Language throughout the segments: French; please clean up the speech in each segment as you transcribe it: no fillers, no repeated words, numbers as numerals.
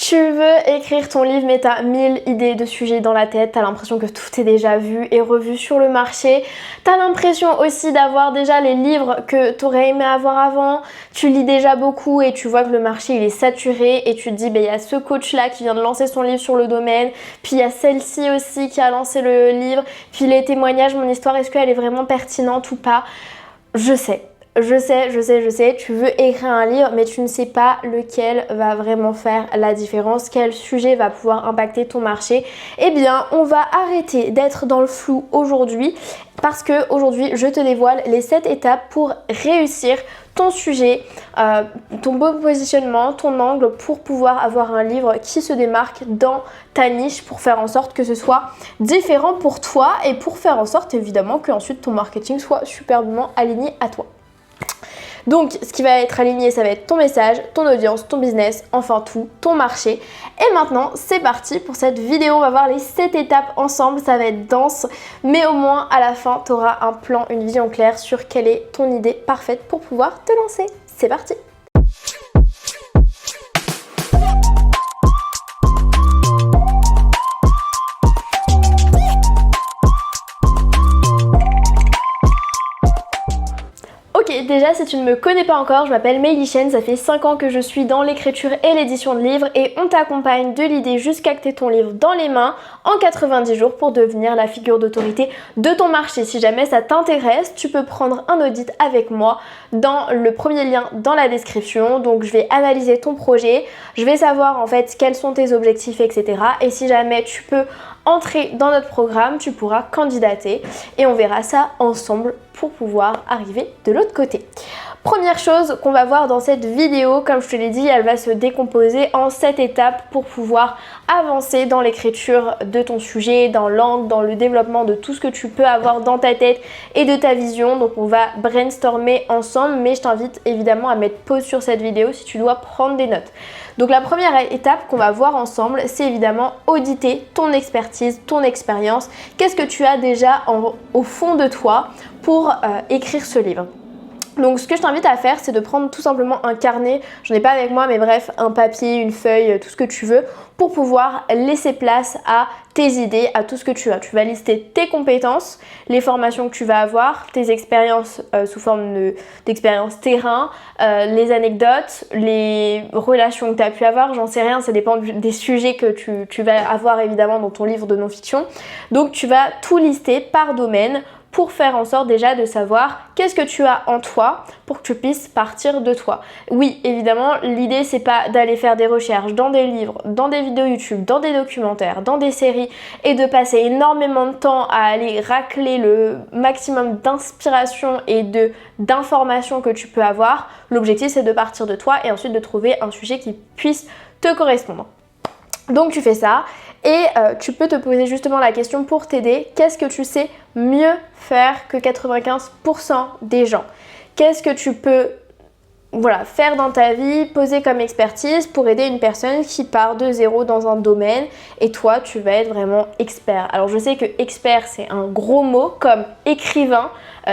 Tu veux écrire ton livre mais t'as 1000 idées de sujets dans la tête, t'as l'impression que tout est déjà vu et revu sur le marché, t'as l'impression aussi d'avoir déjà les livres que t'aurais aimé avoir avant, tu lis déjà beaucoup et tu vois que le marché il est saturé et tu te dis il y a ce coach là qui vient de lancer son livre sur le domaine, puis il y a celle-ci aussi qui a lancé le livre, puis les témoignages, mon histoire, est-ce qu'elle est vraiment pertinente ou pas? Je sais, tu veux écrire un livre mais tu ne sais pas lequel va vraiment faire la différence, quel sujet va pouvoir impacter ton marché. Eh bien, on va arrêter d'être dans le flou aujourd'hui parce que aujourd'hui, je te dévoile les 7 étapes pour réussir ton sujet, ton bon positionnement, ton angle pour pouvoir avoir un livre qui se démarque dans ta niche pour faire en sorte que ce soit différent pour toi et pour faire en sorte évidemment que ensuite ton marketing soit superbement aligné à toi. Donc ce qui va être aligné, ça va être ton message, ton audience, ton business, enfin tout, ton marché. Et maintenant c'est parti pour cette vidéo, on va voir les 7 étapes ensemble, ça va être dense, mais au moins à la fin tu auras un plan, une vision claire sur quelle est ton idée parfaite pour pouvoir te lancer. C'est parti! Ok, déjà si tu ne me connais pas encore, je m'appelle Meili Chen, ça fait 5 ans que je suis dans l'écriture et l'édition de livres et on t'accompagne de l'idée jusqu'à que tu aies ton livre dans les mains en 90 jours pour devenir la figure d'autorité de ton marché. Si jamais ça t'intéresse, tu peux prendre un audit avec moi dans le premier lien dans la description. Donc je vais analyser ton projet, je vais savoir en fait quels sont tes objectifs, etc. Et si jamais tu peux entrer dans notre programme, tu pourras candidater et on verra ça ensemble pour pouvoir arriver de l'autre côté. Première chose qu'on va voir dans cette vidéo, comme je te l'ai dit, elle va se décomposer en 7 étapes pour pouvoir avancer dans l'écriture de ton sujet, dans l'angle, dans le développement de tout ce que tu peux avoir dans ta tête et de ta vision. Donc on va brainstormer ensemble, mais je t'invite évidemment à mettre pause sur cette vidéo si tu dois prendre des notes. Donc la première étape qu'on va voir ensemble, c'est évidemment auditer ton expertise, ton expérience. Qu'est-ce que tu as déjà au fond de toi pour écrire ce livre? Donc ce que je t'invite à faire, c'est de prendre tout simplement un carnet, j'en ai pas avec moi mais bref, un papier, une feuille, tout ce que tu veux pour pouvoir laisser place à tes idées, à tout ce que tu as. Tu vas lister tes compétences, les formations que tu vas avoir, tes expériences sous forme d'expérience terrain, les anecdotes, les relations que tu as pu avoir, j'en sais rien, ça dépend des sujets que tu vas avoir évidemment dans ton livre de non-fiction. Donc tu vas tout lister par domaine pour faire en sorte déjà de savoir qu'est-ce que tu as en toi pour que tu puisses partir de toi. Oui, évidemment, l'idée c'est pas d'aller faire des recherches dans des livres, dans des vidéos YouTube, dans des documentaires, dans des séries et de passer énormément de temps à aller racler le maximum d'inspiration et d'informations que tu peux avoir. L'objectif c'est de partir de toi et ensuite de trouver un sujet qui puisse te correspondre. Donc tu fais ça et tu peux te poser justement la question pour t'aider, qu'est-ce que tu sais mieux faire que 95% des gens? Qu'est-ce que tu peux faire dans ta vie, poser comme expertise pour aider une personne qui part de zéro dans un domaine et toi tu vas être vraiment expert. Alors je sais que expert c'est un gros mot comme écrivain.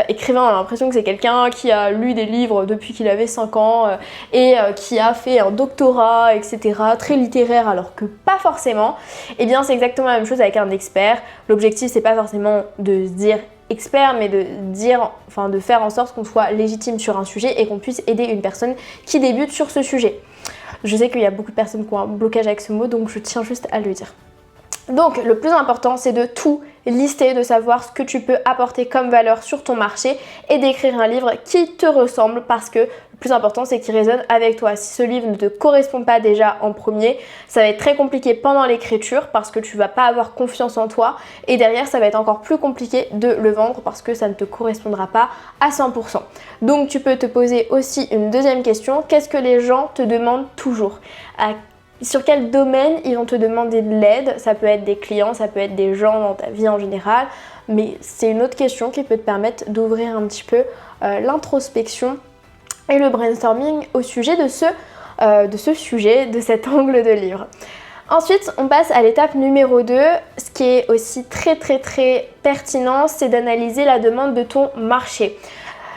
Écrivain, on a l'impression que c'est quelqu'un qui a lu des livres depuis qu'il avait 5 ans et qui a fait un doctorat, etc. Très littéraire alors que pas forcément. Eh bien c'est exactement la même chose avec un expert. L'objectif c'est pas forcément de se dire expert mais de faire en sorte qu'on soit légitime sur un sujet et qu'on puisse aider une personne qui débute sur ce sujet. Je sais qu'il y a beaucoup de personnes qui ont un blocage avec ce mot donc je tiens juste à le dire. Donc le plus important c'est de tout lister, de savoir ce que tu peux apporter comme valeur sur ton marché et d'écrire un livre qui te ressemble parce que le plus important c'est qu'il résonne avec toi. Si ce livre ne te correspond pas déjà en premier, ça va être très compliqué pendant l'écriture parce que tu vas pas avoir confiance en toi et derrière ça va être encore plus compliqué de le vendre parce que ça ne te correspondra pas à 100%. Donc tu peux te poser aussi une deuxième question, qu'est-ce que les gens te demandent toujours? Sur quel domaine ils vont te demander de l'aide? Ça peut être des clients, ça peut être des gens dans ta vie en général, mais c'est une autre question qui peut te permettre d'ouvrir un petit peu l'introspection et le brainstorming au sujet de ce sujet, de cet angle de livre. Ensuite, on passe à l'étape numéro 2. Ce qui est aussi très pertinent, c'est d'analyser la demande de ton marché.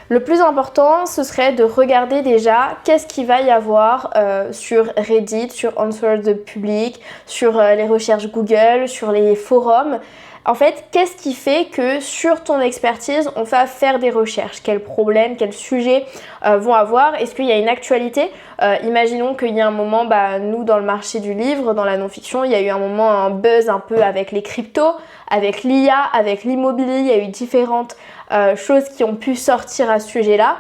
Le plus important, ce serait de regarder déjà qu'est-ce qu'il va y avoir sur Reddit, sur Answer the Public, sur les recherches Google, sur les forums. En fait, qu'est-ce qui fait que sur ton expertise, on va faire des recherches? Quels problèmes, quels sujets vont avoir? Est-ce qu'il y a une actualité? Imaginons qu'il y a un moment, nous dans le marché du livre, dans la non-fiction, il y a eu un moment, un buzz un peu avec les cryptos, avec l'IA, avec l'immobilier, il y a eu différentes choses qui ont pu sortir à ce sujet-là.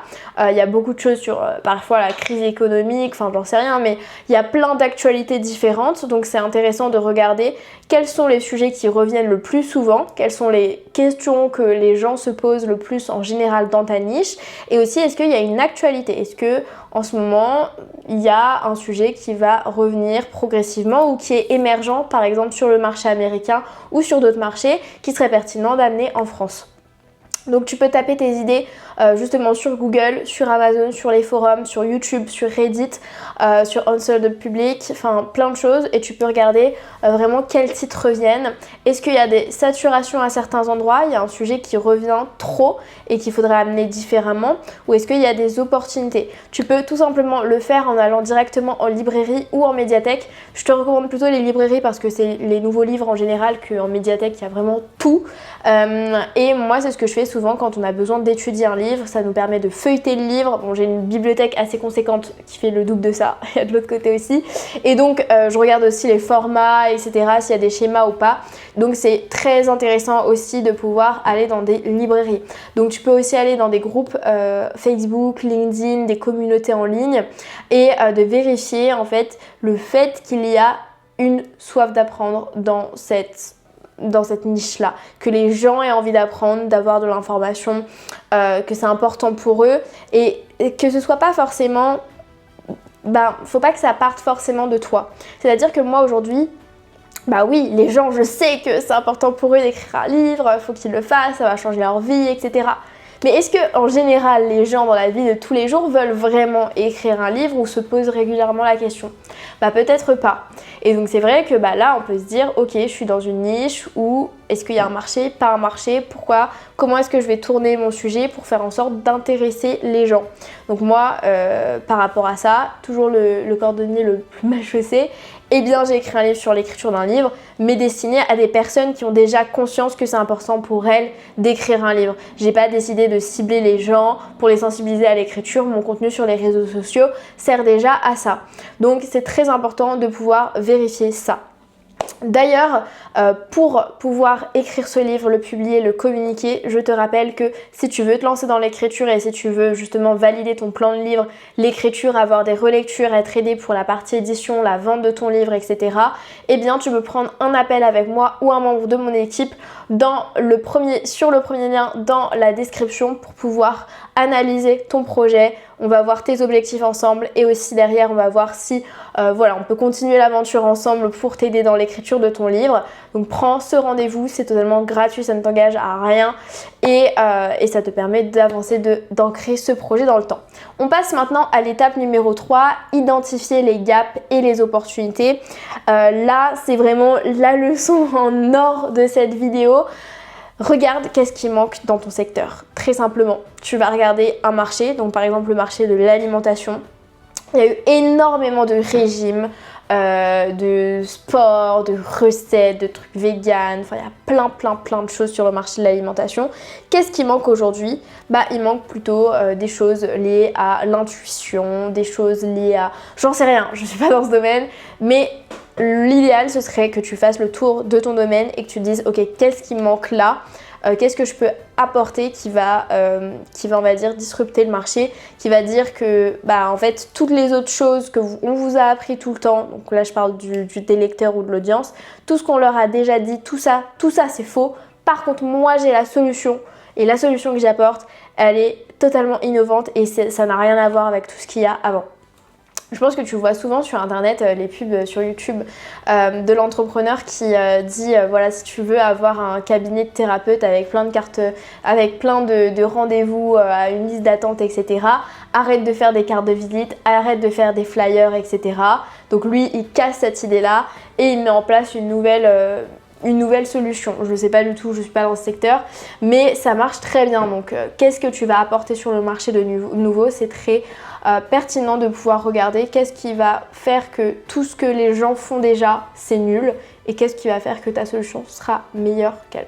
Il y a beaucoup de choses sur parfois la crise économique, enfin j'en sais rien, mais il y a plein d'actualités différentes, donc c'est intéressant de regarder quels sont les sujets qui reviennent le plus souvent, quelles sont les questions que les gens se posent le plus en général dans ta niche, et aussi est-ce qu'il y a une actualité, est-ce que en ce moment il y a un sujet qui va revenir progressivement ou qui est émergent par exemple sur le marché américain ou sur d'autres marchés qui serait pertinent d'amener en France. Donc tu peux taper tes idées justement sur Google, sur Amazon, sur les forums, sur YouTube, sur Reddit, sur Answer the Public, enfin plein de choses, et tu peux regarder vraiment quels titres reviennent. Est-ce qu'il y a des saturations à certains endroits, il y a un sujet qui revient trop et qu'il faudrait amener différemment, ou est-ce qu'il y a des opportunités? Tu peux tout simplement le faire en allant directement en librairie ou en médiathèque. Je te recommande plutôt les librairies parce que c'est les nouveaux livres en général, qu'en médiathèque il y a vraiment tout. Et moi c'est ce que je fais souvent quand on a besoin d'étudier un livre, ça nous permet de feuilleter le livre. Bon, j'ai une bibliothèque assez conséquente qui fait le double de ça, il y a de l'autre côté aussi. Et donc je regarde aussi les formats, etc., s'il y a des schémas ou pas. Donc c'est très intéressant aussi de pouvoir aller dans des librairies. Donc tu peux aussi aller dans des groupes Facebook, LinkedIn, des communautés en ligne et de vérifier en fait le fait qu'il y a une soif d'apprendre dans cette niche-là, que les gens aient envie d'apprendre, d'avoir de l'information, que c'est important pour eux et que ce soit pas forcément, faut pas que ça parte forcément de toi. C'est-à-dire que moi aujourd'hui, oui, les gens, je sais que c'est important pour eux d'écrire un livre, il faut qu'ils le fassent, ça va changer leur vie, etc. Mais est-ce que en général, les gens dans la vie de tous les jours veulent vraiment écrire un livre ou se posent régulièrement la question? Peut-être pas. Et donc c'est vrai que là, on peut se dire, ok, je suis dans une niche où est-ce qu'il y a un marché, pas un marché, pourquoi, comment est-ce que je vais tourner mon sujet pour faire en sorte d'intéresser les gens. Donc moi, par rapport à ça, toujours le cordonnier le plus mal chaussé, eh bien j'ai écrit un livre sur l'écriture d'un livre, mais destiné à des personnes qui ont déjà conscience que c'est important pour elles d'écrire un livre. J'ai pas décidé de cibler les gens pour les sensibiliser à l'écriture, mon contenu sur les réseaux sociaux sert déjà à ça. Donc c'est très important de pouvoir vérifier ça. D'ailleurs, pour pouvoir écrire ce livre, le publier, le communiquer, je te rappelle que si tu veux te lancer dans l'écriture et si tu veux justement valider ton plan de livre, l'écriture, avoir des relectures, être aidé pour la partie édition, la vente de ton livre, etc., eh bien tu peux prendre un appel avec moi ou un membre de mon équipe sur le premier lien dans la description pour pouvoir analyser ton projet. On va voir tes objectifs ensemble et aussi derrière on va voir si on peut continuer l'aventure ensemble pour t'aider dans l'écriture de ton livre. Donc prends ce rendez-vous, c'est totalement gratuit, ça ne t'engage à rien et ça te permet d'avancer, d'ancrer ce projet dans le temps. On passe maintenant à l'étape numéro 3, identifier les gaps et les opportunités. Là c'est vraiment la leçon en or de cette vidéo. Regarde qu'est-ce qui manque dans ton secteur. Très simplement, tu vas regarder un marché, donc par exemple le marché de l'alimentation. Il y a eu énormément de régimes, de sport, de recettes, de trucs véganes. Enfin, il y a plein de choses sur le marché de l'alimentation. Qu'est-ce qui manque aujourd'hui? Il manque plutôt des choses liées à l'intuition, des choses liées à... J'en sais rien, je ne suis pas dans ce domaine, mais... L'idéal, ce serait que tu fasses le tour de ton domaine et que tu te dises, ok, qu'est-ce qui manque là? Qu'est-ce que je peux apporter qui va, on va dire, disrupter le marché, qui va dire que, en fait, toutes les autres choses on vous a appris tout le temps, donc là, je parle des lecteurs ou de l'audience, tout ce qu'on leur a déjà dit, tout ça, c'est faux. Par contre, moi, j'ai la solution et la solution que j'apporte, elle est totalement innovante et ça n'a rien à voir avec tout ce qu'il y a avant. Je pense que tu vois souvent sur internet les pubs sur YouTube de l'entrepreneur qui dit voilà, si tu veux avoir un cabinet de thérapeute avec plein de cartes, avec plein de rendez-vous, une liste d'attente, etc. Arrête de faire des cartes de visite, arrête de faire des flyers, etc. Donc lui, il casse cette idée-là et il met en place une nouvelle une nouvelle solution. Je ne sais pas du tout, je ne suis pas dans ce secteur, mais ça marche très bien. Donc qu'est-ce que tu vas apporter sur le marché de nouveau? C'est très pertinent de pouvoir regarder qu'est-ce qui va faire que tout ce que les gens font déjà, c'est nul, et qu'est-ce qui va faire que ta solution sera meilleure qu'elle.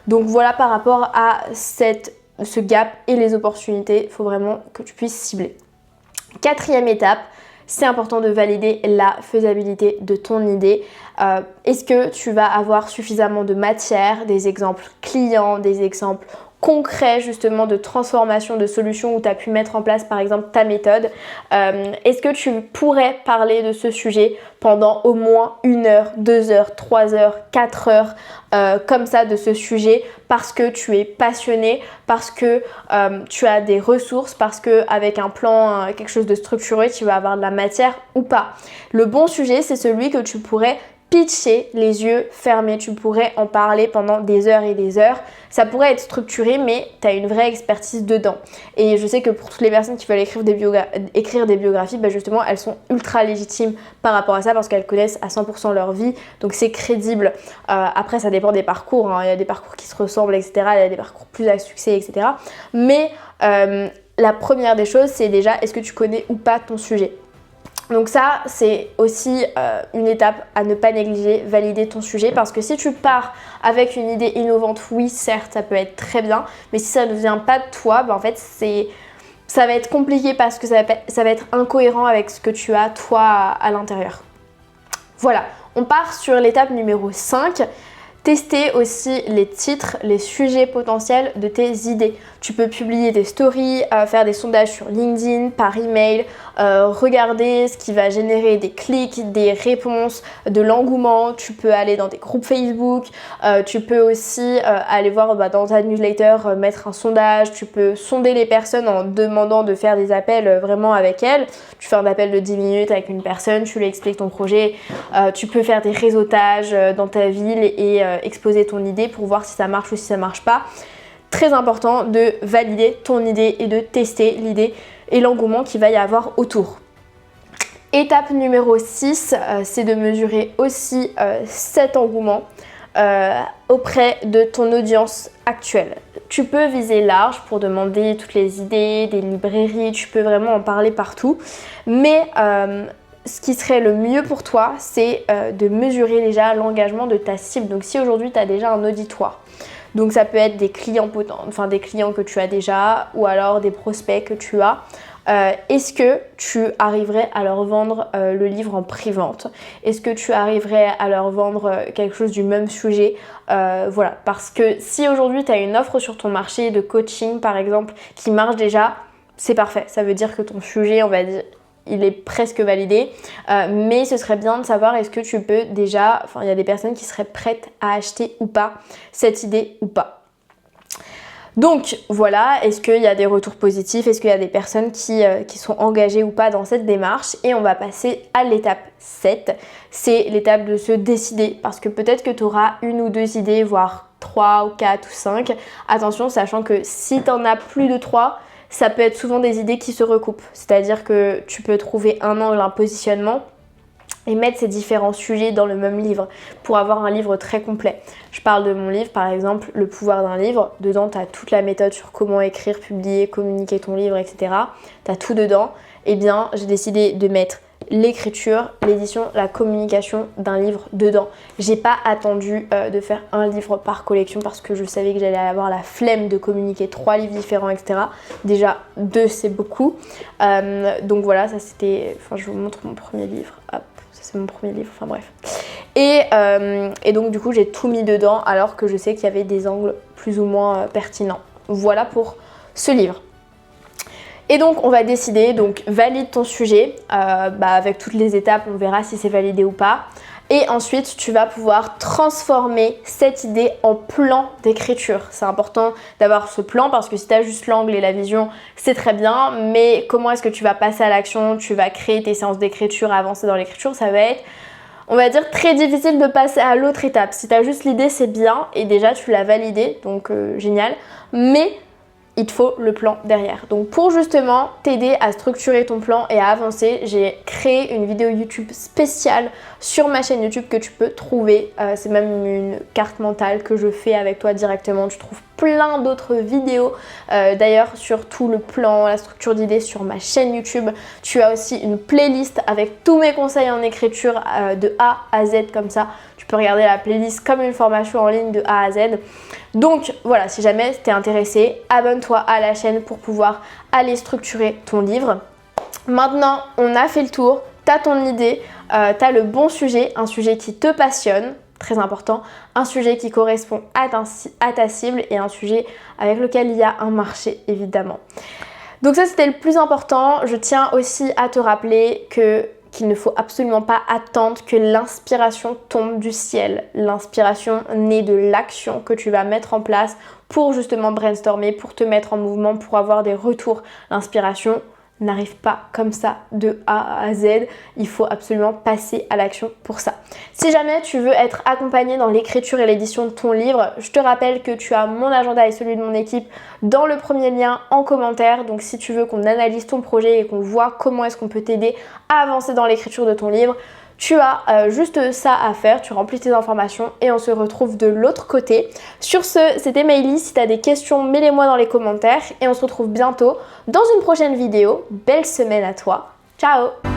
Donc voilà par rapport à ce gap et les opportunités, il faut vraiment que tu puisses cibler. Quatrième étape, c'est important de valider la faisabilité de ton idée. Est-ce que tu vas avoir suffisamment de matière, des exemples clients, des exemples concrets justement de transformation de solutions où tu as pu mettre en place par exemple ta méthode. Est-ce que tu pourrais parler de ce sujet pendant au moins 1 heure, 2 heures, 3 heures, 4 heures comme ça de ce sujet parce que tu es passionné, parce que tu as des ressources, parce qu'avec un plan, quelque chose de structuré, tu vas avoir de la matière ou pas. Le bon sujet, c'est celui que tu pourrais pitcher les yeux fermés, tu pourrais en parler pendant des heures et des heures. Ça pourrait être structuré, mais tu as une vraie expertise dedans. Et je sais que pour toutes les personnes qui veulent écrire des biographies, bah justement, elles sont ultra légitimes par rapport à ça parce qu'elles connaissent à 100% leur vie, donc c'est crédible. Après, ça dépend des parcours, hein. Il y a des parcours qui se ressemblent, etc. Il y a des parcours plus à succès, etc. Mais la première des choses, c'est déjà, est-ce que tu connais ou pas ton sujet? Donc ça, c'est aussi une étape à ne pas négliger, valider ton sujet, parce que si tu pars avec une idée innovante, oui, certes, ça peut être très bien, mais si ça ne vient pas de toi, bah en fait, ça va être compliqué parce que ça va être incohérent avec ce que tu as, toi, à l'intérieur. Voilà, on part sur l'étape numéro 5. Tester aussi les titres, les sujets potentiels de tes idées. Tu peux publier des stories, faire des sondages sur LinkedIn, par email, regarder ce qui va générer des clics, des réponses, de l'engouement. Tu peux aller dans des groupes Facebook, tu peux aussi aller voir dans ta newsletter, mettre un sondage. Tu peux sonder les personnes en demandant de faire des appels vraiment avec elles. Tu fais un appel de 10 minutes avec une personne, tu lui expliques ton projet. Tu peux faire des réseautages dans ta ville et exposer ton idée pour voir si ça marche ou si ça marche pas. Très important de valider ton idée et de tester l'idée et l'engouement qu'il va y avoir autour. Étape numéro 6, c'est de mesurer aussi cet engouement auprès de ton audience actuelle. Tu peux viser large pour demander toutes les idées, des librairies, tu peux vraiment en parler partout, mais ce qui serait le mieux pour toi, c'est de mesurer déjà l'engagement de ta cible. Donc si aujourd'hui tu as déjà un auditoire, donc ça peut être des clients des clients que tu as déjà ou alors des prospects que tu as. Est-ce que tu arriverais à leur vendre le livre en pré-vente? Est-ce que tu arriverais à leur vendre quelque chose du même sujet? Voilà, parce que si aujourd'hui tu as une offre sur ton marché de coaching par exemple qui marche déjà, c'est parfait. Ça veut dire que ton sujet, on va dire, il est presque validé, mais ce serait bien de savoir est-ce que tu peux déjà, il y a des personnes qui seraient prêtes à acheter ou pas cette idée ou pas. Donc voilà, est-ce qu'il y a des retours positifs, est-ce qu'il y a des personnes qui sont engagées ou pas dans cette démarche? Et on va passer à l'étape 7, c'est l'étape de se décider, parce que peut-être que tu auras 1 ou 2 idées, voire 3 ou 4 ou 5. Attention, sachant que si tu en as plus de 3, ça peut être souvent des idées qui se recoupent, c'est-à-dire que tu peux trouver un angle, un positionnement et mettre ces différents sujets dans le même livre pour avoir un livre très complet. Je parle de mon livre par exemple, Le pouvoir d'un livre. Dedans, tu as toute la méthode sur comment écrire, publier, communiquer ton livre, etc. Tu as tout dedans. Eh bien, j'ai décidé de mettre l'écriture, l'édition, la communication d'un livre dedans. J'ai pas attendu de faire un livre par collection parce que je savais que j'allais avoir la flemme de communiquer 3 livres différents, etc. Déjà 2 c'est beaucoup. Donc voilà, ça c'était... je vous montre mon premier livre. Hop, ça c'est mon premier livre, bref. Et donc du coup j'ai tout mis dedans alors que je sais qu'il y avait des angles plus ou moins pertinents. Voilà pour ce livre. Et donc on va décider, donc valide ton sujet, avec toutes les étapes, on verra si c'est validé ou pas. Et ensuite tu vas pouvoir transformer cette idée en plan d'écriture. C'est important d'avoir ce plan parce que si tu as juste l'angle et la vision, c'est très bien. Mais comment est-ce que tu vas passer à l'action? Tu vas créer tes séances d'écriture, avancer dans l'écriture, ça va être, on va dire, très difficile de passer à l'autre étape. Si tu as juste l'idée, c'est bien et déjà tu l'as validée, donc génial. Mais il te faut le plan derrière. Donc pour justement t'aider à structurer ton plan et à avancer, j'ai créé une vidéo YouTube spéciale sur ma chaîne YouTube que tu peux trouver. C'est même une carte mentale que je fais avec toi directement. Tu trouves plein d'autres vidéos d'ailleurs sur tout le plan, la structure d'idées sur ma chaîne YouTube. Tu as aussi une playlist avec tous mes conseils en écriture de A à Z comme ça. Tu peux regarder la playlist comme une formation en ligne de A à Z. Donc voilà, si jamais tu es intéressé, abonne-toi à la chaîne pour pouvoir aller structurer ton livre. Maintenant, on a fait le tour, tu as ton idée, tu as le bon sujet, un sujet qui te passionne, très important, un sujet qui correspond à ta cible et un sujet avec lequel il y a un marché évidemment. Donc ça c'était le plus important. Je tiens aussi à te rappeler qu'il ne faut absolument pas attendre que l'inspiration tombe du ciel. L'inspiration naît de l'action que tu vas mettre en place pour justement brainstormer, pour te mettre en mouvement, pour avoir des retours. L'inspiration n'arrive pas comme ça de A à Z, il faut absolument passer à l'action pour ça. Si jamais tu veux être accompagné dans l'écriture et l'édition de ton livre, je te rappelle que tu as mon agenda et celui de mon équipe dans le premier lien en commentaire. Donc si tu veux qu'on analyse ton projet et qu'on voit comment est-ce qu'on peut t'aider à avancer dans l'écriture de ton livre, tu as juste ça à faire, tu remplis tes informations et on se retrouve de l'autre côté. Sur ce, c'était Maëlie. Si tu as des questions, mets-les-moi dans les commentaires et on se retrouve bientôt dans une prochaine vidéo. Belle semaine à toi. Ciao!